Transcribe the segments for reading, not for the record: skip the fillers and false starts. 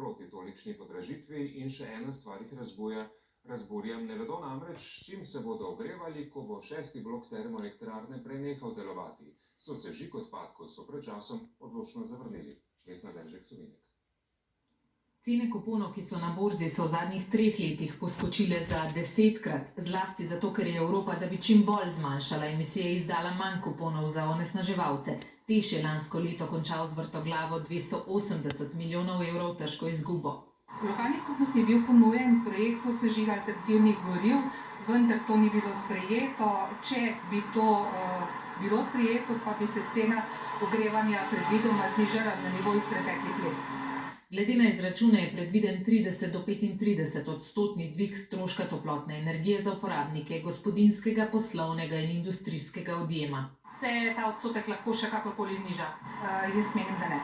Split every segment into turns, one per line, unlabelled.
proti tolikšni podražitvi in še ena stvar jih razburja. Ne vedo namreč, s čim se bodo ogrevali, ko bo 6. blok termoelektrarne prenehal delovati. Sosežig odpadkov so pred časom odločno zavrnili. Vesna Deržek-Sovinek.
Cene kuponov, ki so na borzi, so v zadnjih 3 letih poskočile za 10-krat, zlasti zato, ker je Evropa, da bi čim bolj zmanjšala emisije, izdala manj kuponov za onesnaževalce. TEŠ je lansko leto končal z vrtoglavo 280 milijonov evrov težko izgubo.
V lokalni skupnosti je bil ponujen projekt sosežiga alternativnih goriv, vendar to ni bilo sprejeto. Če bi to bilo sprejeto, pa bi se cena ogrevanja predvidoma znižala na nivo iz preteklih let.
Glede na izračune je predviden 30 do 35% dvig stroška toplotne energije za uporabnike gospodinjskega, poslovnega in industrijskega odjema.
Se ta odstotek lahko še kakorkoli zniža? Jaz menim, da ne.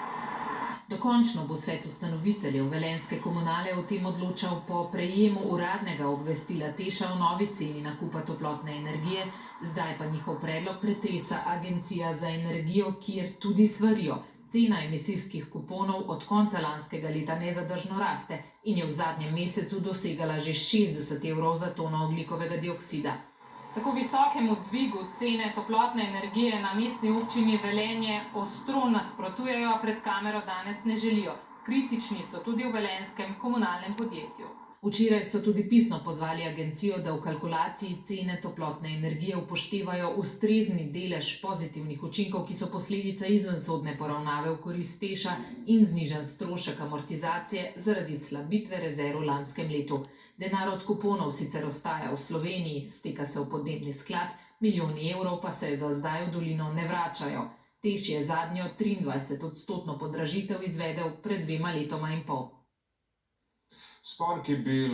Dokončno bo svet ustanoviteljev Velenjske komunale o tem odločal po prejemu uradnega obvestila TEŠa o novi ceni nakupa toplotne energije, zdaj pa njihov predlog pretresa Agencija za energijo, kjer tudi svarijo. Cena emisijskih kuponov od konca lanskega leta nezadržno raste in je v zadnjem mesecu dosegala že 60 evrov za tono ogljikovega dioksida.
Tako visokemu dvigu cene toplotne energije na mestni občini Velenje ostro nasprotujejo, pred kamero danes ne želijo. Kritični so tudi v velenjskem komunalnem podjetju.
Včeraj so tudi pisno pozvali agencijo, da v kalkulaciji cene toplotne energije upoštevajo ustrezni delež pozitivnih učinkov, ki so posledica izvensodne poravnave v korist TEŠa in znižan strošek amortizacije zaradi slabitve rezerv v lanskem letu. Denar od kuponov sicer ostaja v Sloveniji, steka se v podnebni sklad, milijoni evrov pa se za zdaj v dolino ne vračajo. TEŠ je zadnjo 23% podražitev izvedel pred 2 letoma in pol.
Spor, ki bi